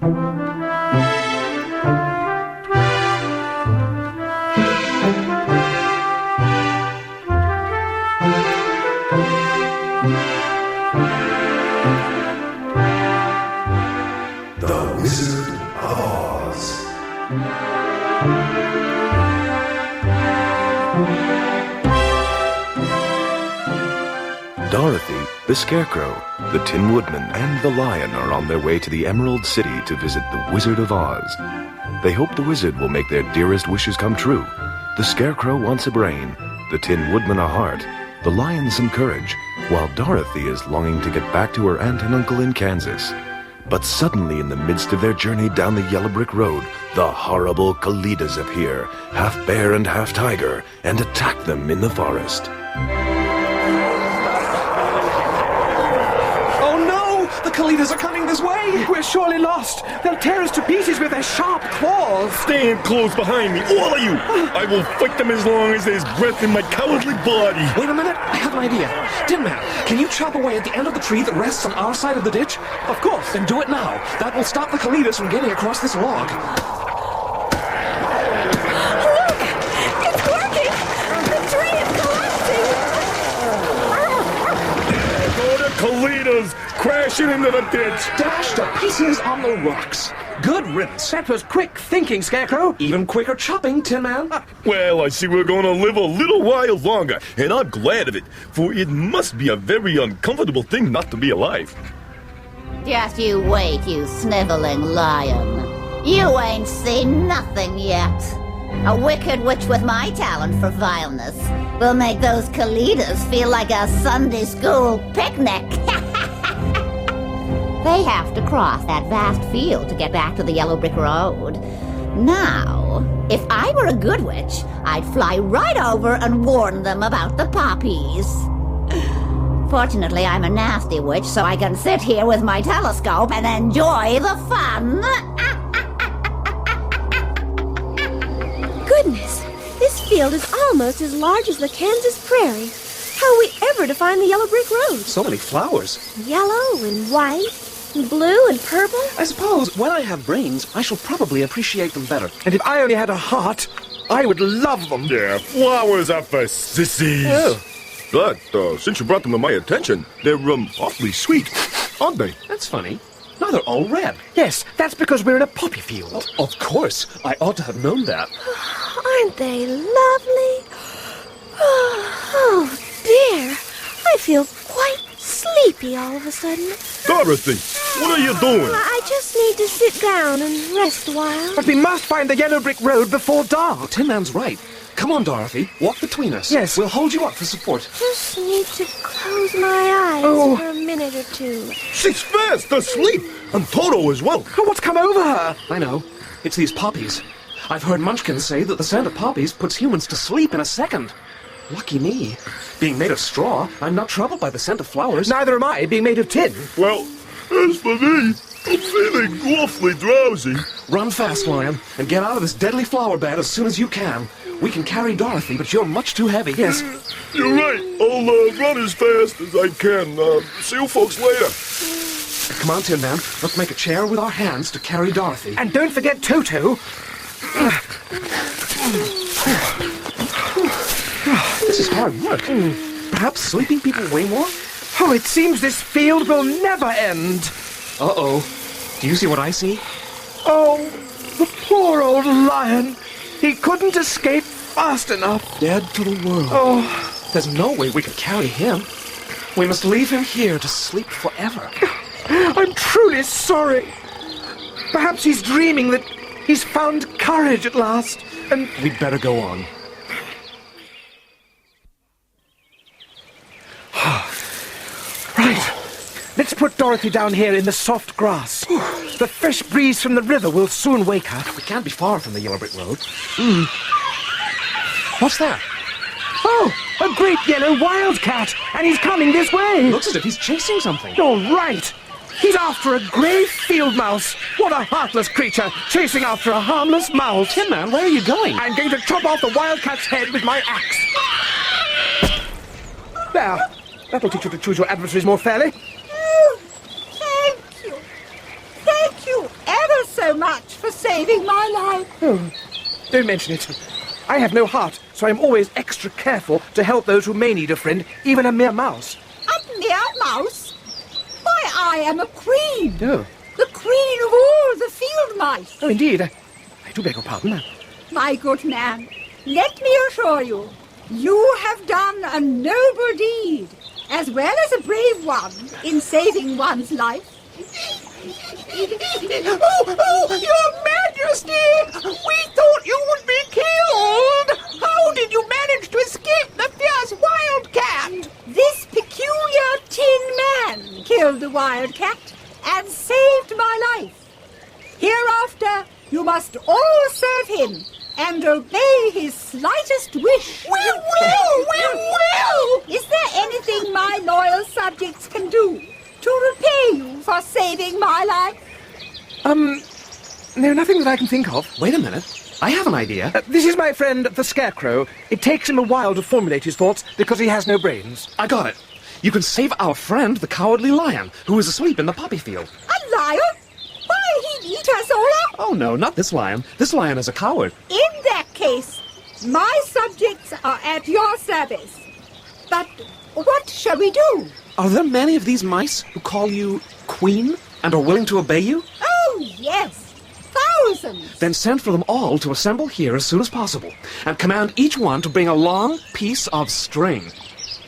The Wizard of Oz. Dorothy, the Scarecrow, the Tin Woodman, and the Lion are on their way to the Emerald City to visit the Wizard of Oz. They hope the wizard will make their dearest wishes come true. The Scarecrow wants a brain, the Tin Woodman a heart, the Lion some courage, while Dorothy is longing to get back to her aunt and uncle in Kansas. But suddenly, in the midst of their journey down the yellow brick road, the horrible Kalidas appear, half bear and half tiger, and attack them in the forest. The Kalidas are coming this way! We're surely lost! They'll tear us to pieces with their sharp claws! Stand close behind me, all of you! I will fight them as long as there's breath in my cowardly body! Wait a minute, I have an idea. Tin Man, can you chop away at the end of the tree that rests on our side of the ditch? Of course! Then do it now. That will stop the Kalidas from getting across this log. Look! It's working! The tree is collapsing! Go to Kalidas! Crashing into the ditch! Dashed to pieces on the rocks. Good riddance. That was quick thinking, Scarecrow. Even quicker chopping, Tin Man. Well, I see we're going to live a little while longer, and I'm glad of it, for it must be a very uncomfortable thing not to be alive. Just you wait, you sniveling lion. You ain't seen nothing yet. A wicked witch with my talent for vileness will make those Kalidas feel like a Sunday school picnic. They have to cross that vast field to get back to the yellow brick road. Now, if I were a good witch, I'd fly right over and warn them about the poppies. Fortunately, I'm a nasty witch, so I can sit here with my telescope and enjoy the fun. Goodness, this field is almost as large as the Kansas prairie. How are we ever to find the yellow brick road? So many flowers. Yellow and white and blue and purple. I suppose when I have brains, I shall probably appreciate them better. And if I only had a heart, I would love them. Yeah, flowers are for sissies. Oh. But since you brought them to my attention, they're awfully sweet, aren't they? That's funny. Now they're all red. Yes, that's because we're in a poppy field. Of course. I ought to have known that. Aren't they lovely? Oh, dear. I feel quite sleepy all of a sudden. Dorothy, what are you doing? I just need to sit down and rest a while. But we must find the yellow brick road before dark. Tin Man's right. Come on, Dorothy. Walk between us. Yes. We'll hold you up for support. Just need to close my eyes for a minute or two. She's fast asleep, and Toto as well. Oh, what's come over her? I know. It's these poppies. I've heard Munchkin say that the scent of poppies puts humans to sleep in a second. Lucky me. Being made of straw, I'm not troubled by the scent of flowers. Neither am I, being made of tin. Well, as for me, I'm feeling awfully drowsy. Run fast, Lion, and get out of this deadly flower bed as soon as you can. We can carry Dorothy, but you're much too heavy. Yes. You're right. I'll run as fast as I can. See you folks later. Come on, Tin Man. Let's make a chair with our hands to carry Dorothy. And don't forget Toto. This is hard work. Perhaps sleeping people weigh more? Oh, it seems this field will never end. Uh-oh. Do you see what I see? Oh, the poor old lion. He couldn't escape fast enough. Dead to the world. Oh, There's no way we could carry him. We must leave him here to sleep forever. I'm truly sorry. Perhaps he's dreaming that he's found courage at last, and... We'd better go on. Right. Let's put Dorothy down here in the soft grass. The fresh breeze from the river will soon wake her. We can't be far from the Yellow Brick Road. What's that? Oh, a great yellow wildcat, and he's coming this way. Looks as if he's chasing something. Oh, right. He's after a grey field mouse. What a heartless creature, chasing after a harmless mouse. Tin Man, where are you going? I'm going to chop off the wildcat's head with my axe. There. That'll teach you to choose your adversaries more fairly. Thank you. Thank you ever for saving my life. Oh, don't mention it. I have no heart, so I'm always extra careful to help those who may need a friend, even a mere mouse. A mere mouse? Why, I am a queen. Oh, The queen of all the field mice. oh indeed. I do beg your pardon. My good man, let me assure you, you have done a noble deed, as well as a brave one, in saving one's life. Oh, Your Majesty! We thought you would be killed! How did you manage to escape the fierce wildcat? This peculiar tin man killed the wildcat and saved my life. Hereafter, you must all serve him and obey his slightest wish. We will! Is there anything my loyal subjects can do to repay you for saving my life? No, nothing that I can think of. Wait a minute. I have an idea. This is my friend, the Scarecrow. It takes him a while to formulate his thoughts because he has no brains. I got it. You can save our friend, the Cowardly Lion, who is asleep in the poppy field. A lion? Why, he'd eat us all up. Oh, no, not this lion. This lion is a coward. In that case, my subjects are at your service. But what shall we do? Are there many of these mice who call you Queen and are willing to obey you? Oh, yes. Thousands. Then send for them all to assemble here as soon as possible, and command each one to bring a long piece of string.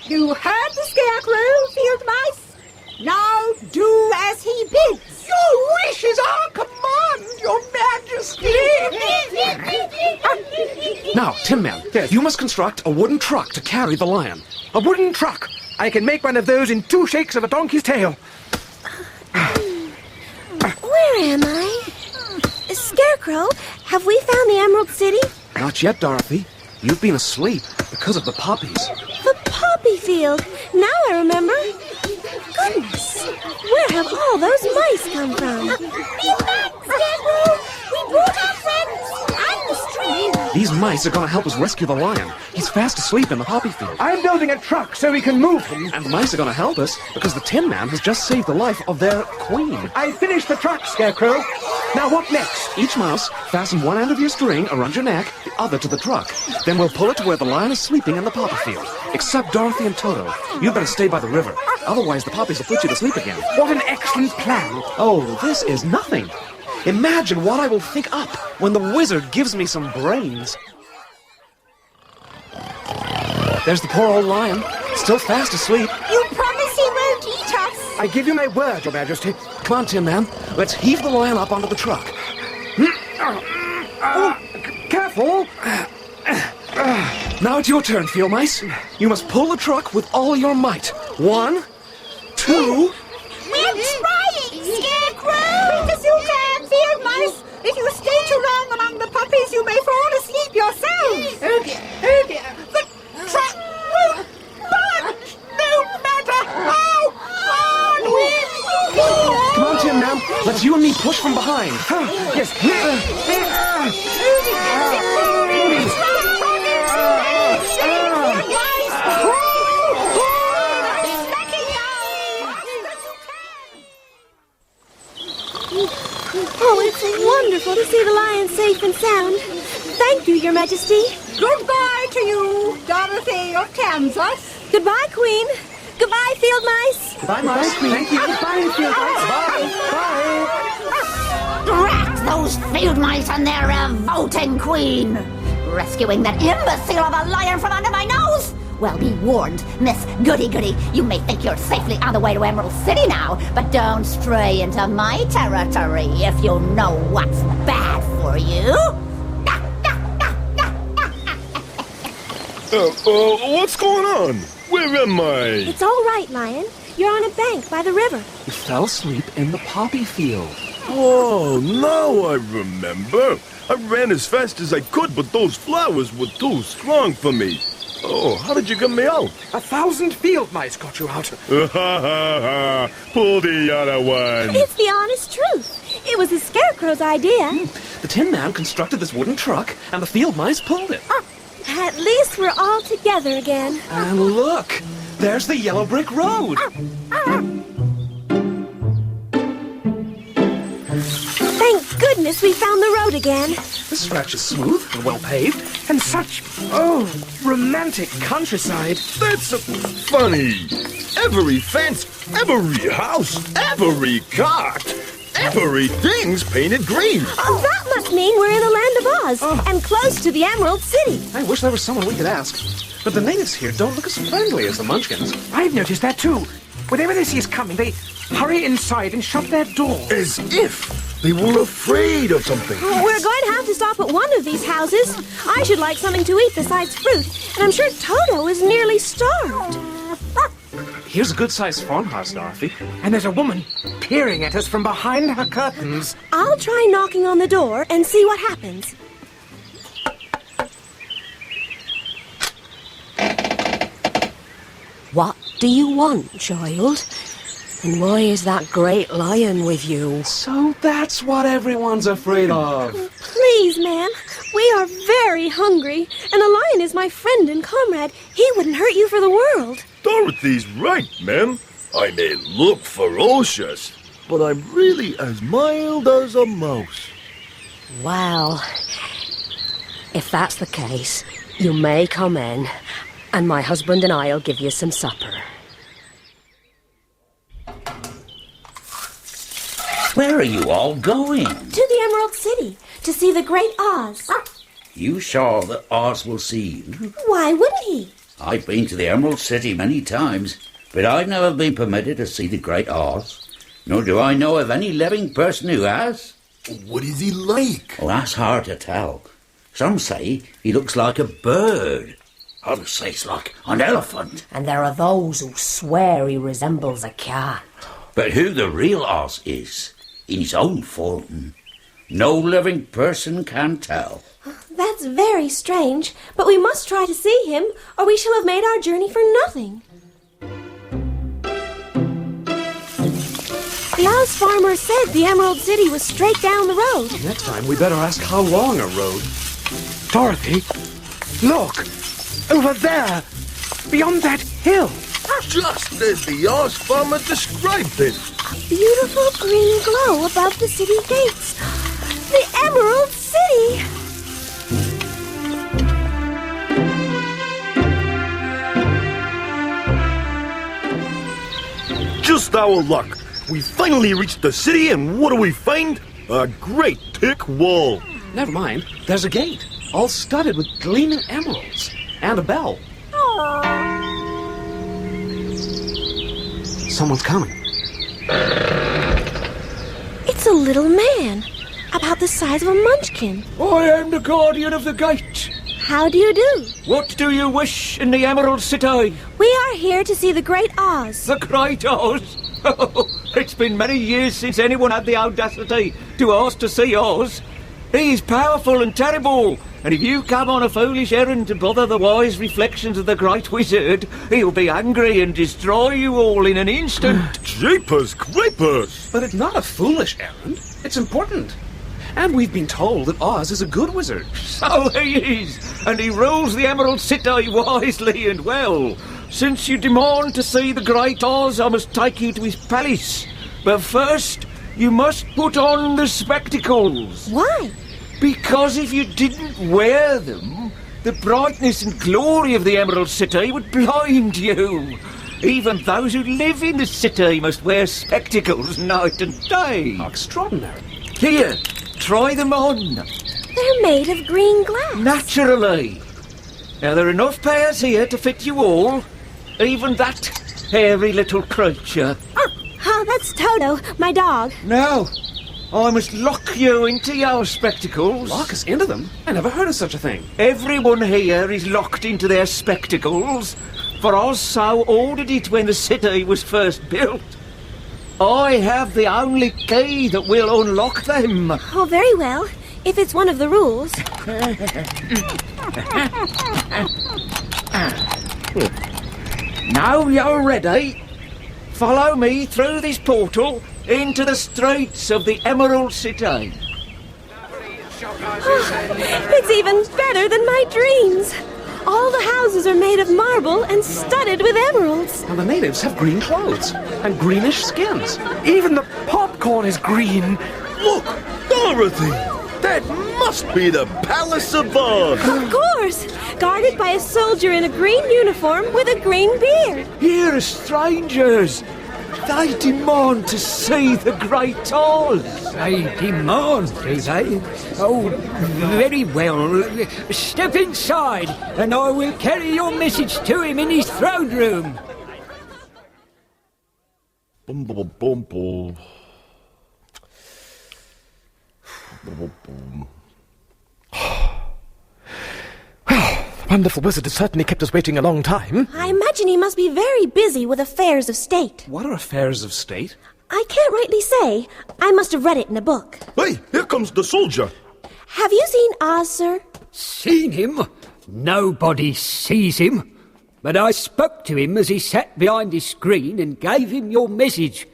You heard the Scarecrow, field mice? Now do as he bids. Your wish is our command, Your Majesty! Now, Tin Man, Yes. you must construct a wooden truck to carry the lion. A wooden truck. I can make one of those in 2 shakes of a donkey's tail. Where am I? Scarecrow, have we found the Emerald City? Not yet, Dorothy. You've been asleep because of the poppies. The poppy field. Now I remember. Goodness, where have all those mice come from? Be back, Scarecrow! We brought our friends and the stream. These mice are going to help us rescue the lion. He's fast asleep in the poppy field. I'm building a truck so we can move him. And the mice are going to help us because the Tin Man has just saved the life of their queen. I finished the truck, Scarecrow. Now what next? Each mouse, fasten one end of your string around your neck, the other to the truck. Then we'll pull it to where the lion is sleeping in the poppy field. Except Dorothy and Toto. You better stay by the river. Otherwise, the poppies will put you to sleep again. What an excellent plan. Oh, this is nothing. Imagine what I will think up when the wizard gives me some brains. There's the poor old lion, still fast asleep. You promise he won't eat us? I give you my word, Your Majesty. Come on, Tin Man. Let's heave the lion up onto the truck. Careful. Now it's your turn, Field Mice. You must pull the truck with all your might. 1, 2... We're trying, Scarecrow! Quick as you can, field mice! If you stay too long among the puppies, you may fall asleep yourselves! Oh dear. The truck won't budge, no matter how hard we pull. Come on, Tin Man. Let's you and me push from behind. Yes. Oh, it's wonderful to see the lion safe and sound. Thank you, Your Majesty. Goodbye to you, Dorothy of Kansas. Goodbye, Queen. Goodbye, field mice. Bye, Mice. Thank you. Bye, Field Mice. Bye. Drat those field mice and their revolting queen! Rescuing that imbecile of a lion from under my nose? Well, be warned, Miss Goody-Goody. You may think you're safely on the way to Emerald City now, but don't stray into my territory if you know what's bad for you. What's going on? Where am I? It's all right, Lion. You're on a bank by the river. You fell asleep in the poppy field. Oh, now I remember. I ran as fast as I could, but those flowers were too strong for me. Oh, how did you get me out? 1,000 field mice got you out. Pull the other one. It's the honest truth. It was the Scarecrow's idea. The Tin Man constructed this wooden truck, and the field mice pulled it. At least we're all together again. And look, there's the yellow brick road. Thank goodness we found the road again. This stretch is smooth and well paved, and such, romantic countryside. That's funny. Every fence, every house, every cart, everything's painted green. Oh, that must mean we're in the Land of Oz and close to the Emerald City. I wish there was someone we could ask. But the natives here don't look as friendly as the Munchkins. I've noticed that too. Whenever they see us coming, they hurry inside and shut their doors. As if they were afraid of something. We're going to have to stop at one of these houses. I should like something to eat besides fruit, and I'm sure Toto is nearly starved. Here's a good-sized farmhouse, Dorothy. And there's a woman peering at us from behind her curtains. I'll try knocking on the door and see what happens. What do you want, child? And why is that great lion with you? So that's what everyone's afraid of. Please, ma'am. We are very hungry, and a lion is my friend and comrade. He wouldn't hurt you for the world. Dorothy's right, ma'am. I may look ferocious, but I'm really as mild as a mouse. Well, if that's the case, you may come in, and my husband and I'll give you some supper. Where are you all going? To the Emerald City, to see the Great Oz. You sure that Oz will see you? Why wouldn't he? I've been to the Emerald City many times, but I've never been permitted to see the Great Oz. Nor do I know of any living person who has. What is he like? Oh, that's hard to tell. Some say he looks like a bird. Others say it's like an elephant. And there are those who swear he resembles a cat. But who the real Oz is, in his own form, no living person can tell. That's very strange, but we must try to see him, or we shall have made our journey for nothing. The Oz farmer said the Emerald City was straight down the road. Next time, we better ask how long a road. Dorothy, look! Over there! Beyond that hill! Just as the Oz farmer described it. Beautiful green glow above the city gates. The Emerald City! Just our luck. We finally reached the city, and what do we find? A great thick wall. Never mind. There's a gate, all studded with gleaming emeralds, and a bell. Someone's coming. It's a little man, about the size of a munchkin. I am the guardian of the gate. How do you do? What do you wish in the Emerald City? We are here to see the Great Oz. The Great Oz? It's been many years since anyone had the audacity to ask to see Oz. He's powerful and terrible, and if you come on a foolish errand to bother the wise reflections of the Great Wizard, he'll be angry and destroy you all in an instant. Jeepers creepers! But it's not a foolish errand. It's important. And we've been told that Oz is a good wizard. So he is, and he rules the Emerald City wisely and well. Since you demand to see the Great Oz, I must take you to his palace. But first, you must put on the spectacles. Why? Because if you didn't wear them, the brightness and glory of the Emerald City would blind you. Even those who live in the city must wear spectacles night and day. How extraordinary. Here, try them on. They're made of green glass. Naturally. Now, there are enough pairs here to fit you all. Even that hairy little creature. Oh, that's Toto, my dog. Now, I must lock you into your spectacles. Lock us into them? I never heard of such a thing. Everyone here is locked into their spectacles, for Oz so ordered it when the city was first built. I have the only key that will unlock them. Oh, very well, if it's one of the rules. Now you're ready, follow me through this portal into the streets of the Emerald City. It's even better than my dreams. All the houses are made of marble and studded with emeralds. And the natives have green clothes and greenish skins. Even the popcorn is green. Look! Dorothy! That must be the Palace of Oz! Of course! Guarded by a soldier in a green uniform with a green beard. Here are strangers. They demand to see the Great Oz. They demand, do they? Oh, very well. Step inside, and I will carry your message to him in his throne room. Bum. Well, the wonderful wizard has certainly kept us waiting a long time. I imagine he must be very busy with affairs of state. What are affairs of state? I can't rightly say. I must have read it in a book. Hey, here comes the soldier. Have you seen Oz, sir? Seen him? Nobody sees him. But I spoke to him as he sat behind his screen and gave him your message.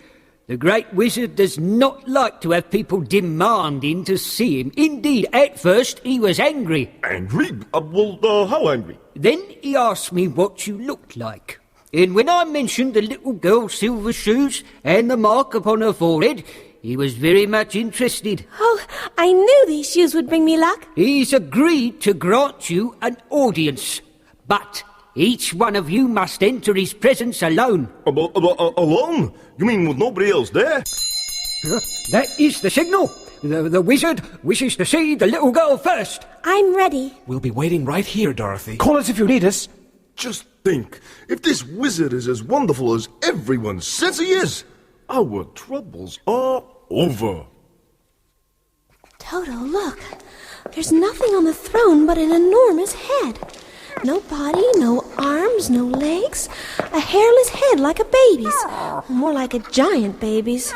The great wizard does not like to have people demanding to see him. Indeed, at first he was angry. Angry? How angry? Then he asked me what you looked like. And when I mentioned the little girl's silver shoes and the mark upon her forehead, he was very much interested. Oh, I knew these shoes would bring me luck. He's agreed to grant you an audience. But each one of you must enter his presence alone. Alone? You mean with nobody else there? That is the signal. The wizard wishes to see the little girl first. I'm ready. We'll be waiting right here, Dorothy. Call us if you need us. Just think, if this wizard is as wonderful as everyone says he is, our troubles are over. Toto, look. There's nothing on the throne but an enormous head. No body, no arms, no legs. A hairless head like a baby's. More like a giant baby's.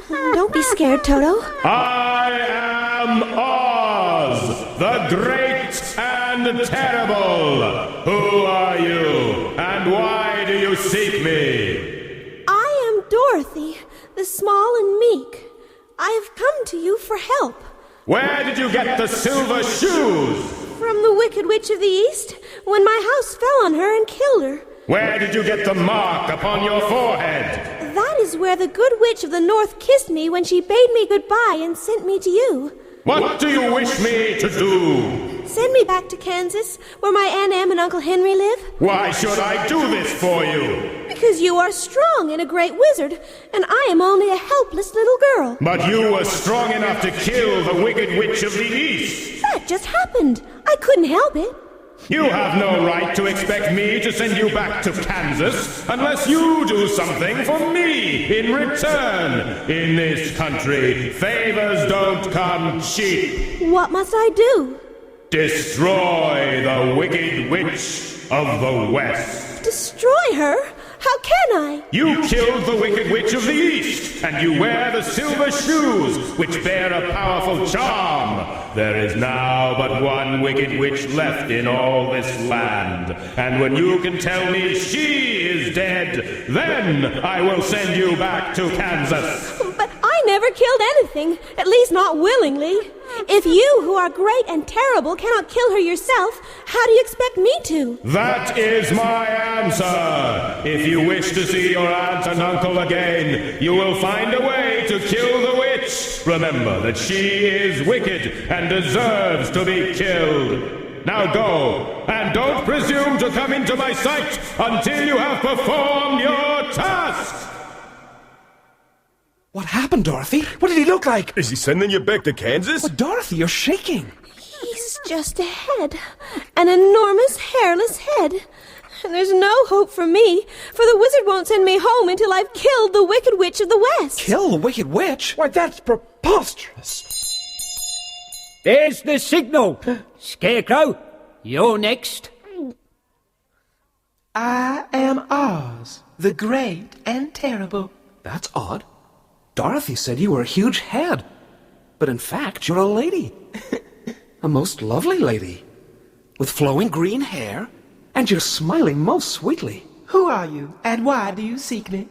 Don't be scared, Toto. I am Oz, the great and terrible. Who are you, and why do you seek me? I am Dorothy, the small and meek. I have come to you for help. Where did you get the silver shoes? From the Wicked Witch of the East, when my house fell on her and killed her. Where did you get the mark upon your forehead? That is where the Good Witch of the North kissed me when she bade me goodbye and sent me to you. What do you wish me to do? Send me back to Kansas, where my Aunt Em and Uncle Henry live. Why should I do this for you? Because you are strong and a great wizard, and I am only a helpless little girl. But you were strong enough to kill the Wicked Witch of the East. That just happened. I couldn't help it. You have no right to expect me to send you back to Kansas unless you do something for me in return. In this country, favors don't come cheap. What must I do? Destroy the Wicked Witch of the West. Destroy her? How can I? You killed the Wicked Witch of the East, and you wear the silver shoes, which bear a powerful charm. There is now but one Wicked Witch left in all this land, and when you can tell me she is dead, then I will send you back to Kansas. But I never killed anything, at least not willingly. If you, who are great and terrible, cannot kill her yourself, how do you expect me to? That is my answer. If you wish to see your aunt and uncle again, you will find a way to kill the witch. Remember that she is wicked and deserves to be killed. Now go, and don't presume to come into my sight until you have performed your task. What happened, Dorothy? What did he look like? Is he sending you back to Kansas? But Dorothy, you're shaking. He's just a head. An enormous hairless head. And there's no hope for me, for the wizard won't send me home until I've killed the Wicked Witch of the West. Kill the Wicked Witch? Why, that's preposterous. There's the signal. Scarecrow, you're next. I am Oz, the great and terrible. That's odd. Dorothy said you were a huge head. But in fact, you're a lady. A most lovely lady. With flowing green hair, and you're smiling most sweetly. Who are you, and why do you seek me?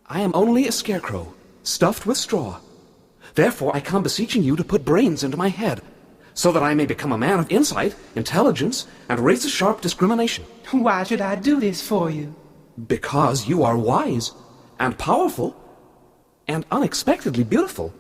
I am only a scarecrow, stuffed with straw. Therefore I come beseeching you to put brains into my head, so that I may become a man of insight, intelligence, and razor-sharp discrimination. Why should I do this for you? Because you are wise, and powerful, and unexpectedly beautiful.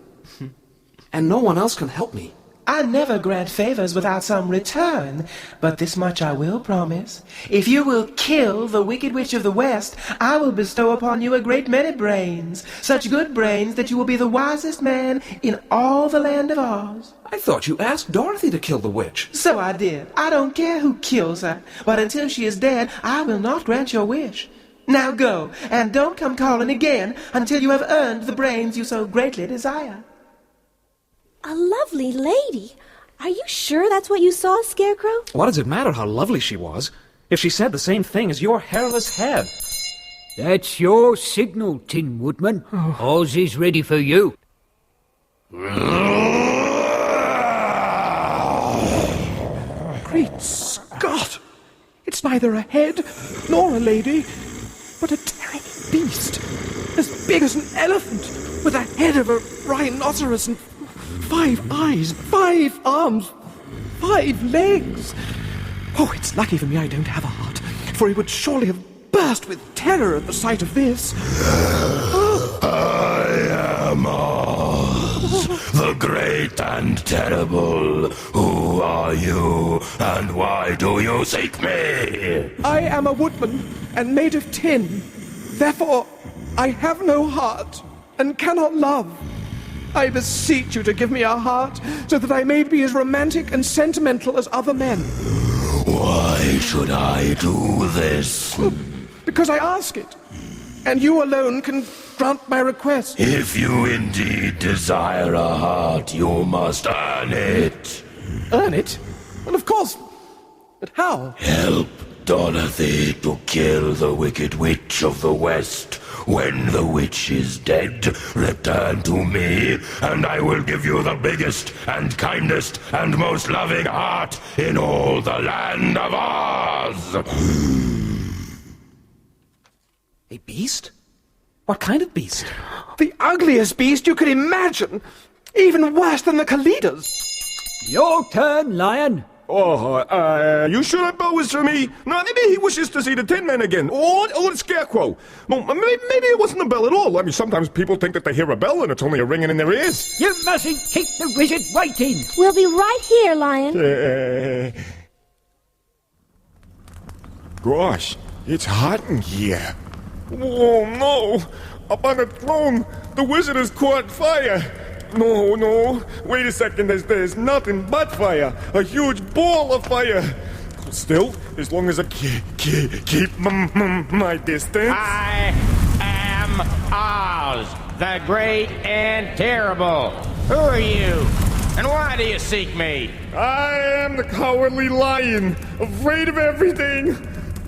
and no one else can help me. I never grant favors without some return, but this much I will promise. If you will kill the Wicked Witch of the West, I will bestow upon you a great many brains, such good brains that you will be the wisest man in all the land of Oz. I thought you asked Dorothy to kill the witch. So I did. I don't care who kills her, but until she is dead, I will not grant your wish. Now go, and don't come calling again until you have earned the brains you so greatly desire. A lovely lady. Are you sure that's what you saw, Scarecrow? What does it matter how lovely she was, if she said the same thing as your hairless head? That's your signal, Tin Woodman. Oz is ready for you. Great Scott! It's neither a head nor a lady, but a tiny beast, as big as an elephant, with the head of a rhinoceros and 5 eyes, 5 arms, 5 legs. Oh, it's lucky for me I don't have a heart, for he would surely have burst with terror at the sight of this. I am Oz, the great and terrible. Who are you, and why do you seek me? I am a woodman, and made of tin. Therefore, I have no heart, and cannot love. I beseech you to give me a heart, so that I may be as romantic and sentimental as other men. Why should I do this? Because I ask it, and you alone can grant my request. If you indeed desire a heart, you must earn it. Earn it? Well, of course. But how? Help Dorothy to kill the Wicked Witch of the West. When the witch is dead, return to me, and I will give you the biggest and kindest and most loving heart in all the land of Oz. A beast? What kind of beast? The ugliest beast you could imagine! Even worse than the Kalidas! Your turn, Lion. Oh, you sure that bell was for me? No, maybe he wishes to see the Tin Man again. Or the Scarecrow. No, maybe it wasn't a bell at all. I mean, sometimes people think that they hear a bell and it's only a ringing in their ears. You mustn't keep the wizard waiting. We'll be right here, Lion. Gosh, it's hot in here. Oh, no. Up on the throne, the wizard has caught fire. No, wait a second, there's nothing but fire. A huge ball of fire. Still, as long as I keep my distance. I am Oz, the great and terrible. Who are you? And why do you seek me? I am the cowardly lion, afraid of everything.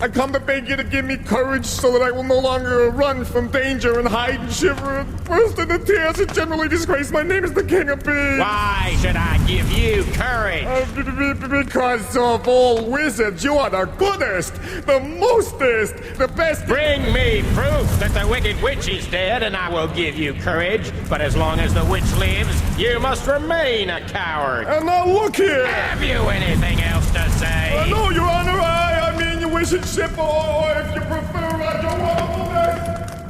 I come to beg you to give me courage so that I will no longer run from danger and hide and shiver and burst into tears and generally disgrace my name as the King of Beasts. Why should I give you courage? Because of all wizards, you are the goodest, the mostest, the best. Bring me proof that the Wicked Witch is dead and I will give you courage. But as long as the witch lives, you must remain a coward. And now look here. Have you anything else to say? No, Your Honor, I mean your wishing ship, or if you prefer, your wonderfulness.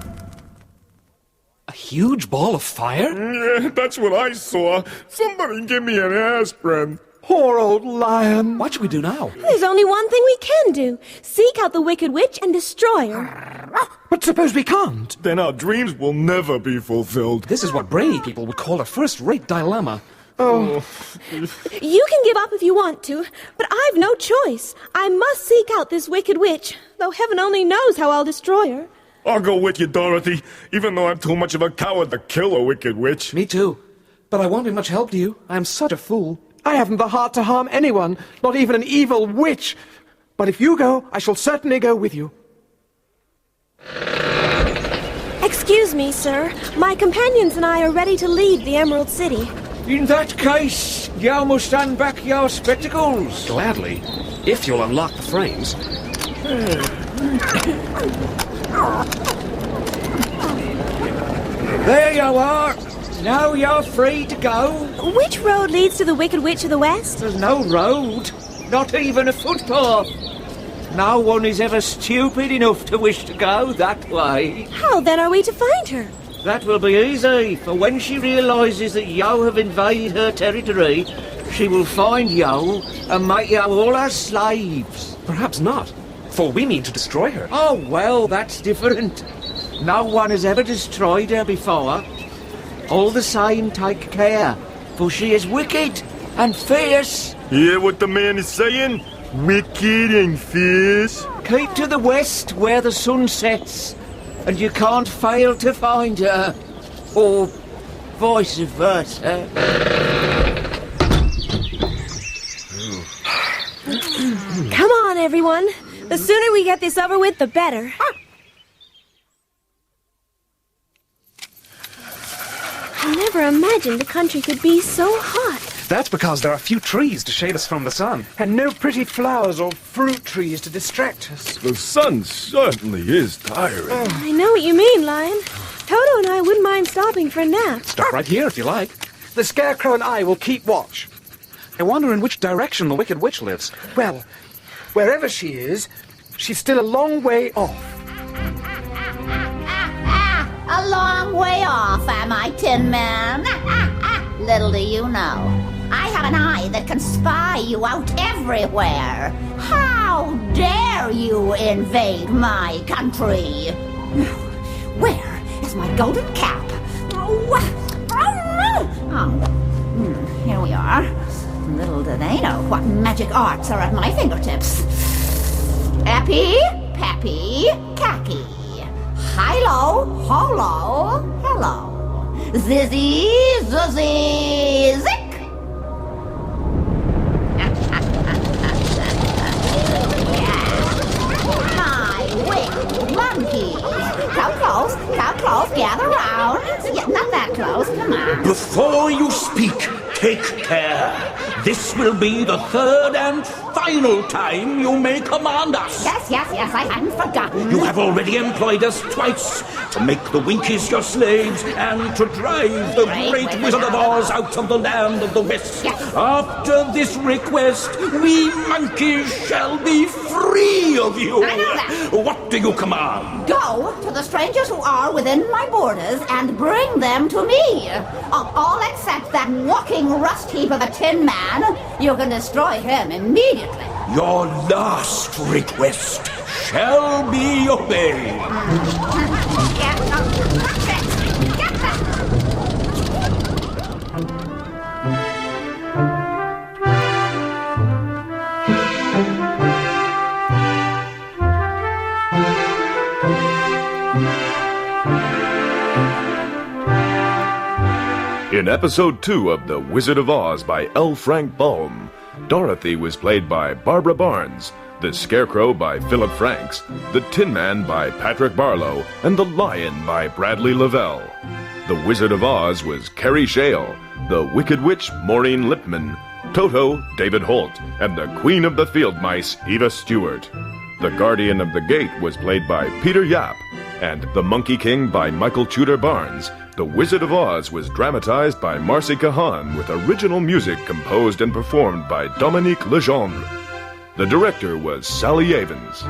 A huge ball of fire? Yeah, that's what I saw. Somebody give me an aspirin. Poor old lion. What should we do now? There's only one thing we can do. Seek out the Wicked Witch and destroy her. But suppose we can't? Then our dreams will never be fulfilled. This is what brainy people would call a first-rate dilemma. Oh. You can give up if you want to, but I've no choice. I must seek out this Wicked Witch, though heaven only knows how I'll destroy her. I'll go with you, Dorothy, even though I'm too much of a coward to kill a Wicked Witch. Me too. But I won't be much help to you. I'm such a fool. I haven't the heart to harm anyone, not even an evil witch. But if you go, I shall certainly go with you. Excuse me, sir. My companions and I are ready to leave the Emerald City. In that case, you must unback your spectacles. Gladly, if you'll unlock the frames. There you are. Now you're free to go. Which road leads to the Wicked Witch of the West? There's no road, not even a footpath. No one is ever stupid enough to wish to go that way. How then are we to find her? That will be easy, for when she realises that Yo have invaded her territory, she will find Yo and make Yo all her slaves. Perhaps not, for we mean to destroy her. Oh, well, that's different. No one has ever destroyed her before. All the same, take care, for she is wicked and fierce. Hear what the man is saying? Wicked and fierce. Keep to the west where the sun sets, and you can't fail to find her. Or vice versa. Come on, everyone. The sooner we get this over with, the better. I never imagined the country could be so hot. That's because there are few trees to shade us from the sun. And no pretty flowers or fruit trees to distract us. The sun certainly is tiring. I know what you mean, Lion. Toto and I wouldn't mind stopping for a nap. Stop right here if you like. The Scarecrow and I will keep watch. I wonder in which direction the Wicked Witch lives. Well, wherever she is, she's still a long way off. A long way off, am I, Tin Man? Little do you know, I have an eye that can spy you out everywhere. How dare you invade my country? Where is my golden cap? Here we are. Little do they know what magic arts are at my fingertips. Epi, peppy, khaki. Hilo, holo, hello. Zizzy, zuzzy, zick. My winged monkeys. Come close, gather round. Yeah, not that close, come on. Before you speak, take care. This will be the third and final time you may command us. Yes, I hadn't forgotten. You have already employed us twice to make the Winkies your slaves and to drive the great Wizard of Oz out of the land of the West. Yes. After this request, we monkeys shall be free of you. I know that. What do you command? Go to the strangers who are within my borders and bring them to me. All except that walking rust heap of a Tin Man. You can destroy him immediately. Your last request shall be obeyed. In Episode 2 of The Wizard of Oz by L. Frank Baum, Dorothy was played by Barbara Barnes, the Scarecrow by Philip Franks, the Tin Man by Patrick Barlow, and the Lion by Bradley Lavelle. The Wizard of Oz was Carrie Shale, the Wicked Witch Maureen Lipman, Toto David Holt, and the Queen of the Field Mice Eva Stewart. The Guardian of the Gate was played by Peter Yap, and the Monkey King by Michael Tudor Barnes. The Wizard of Oz was dramatized by Marcy Cahan with original music composed and performed by Dominique Legendre. The director was Sally Avens.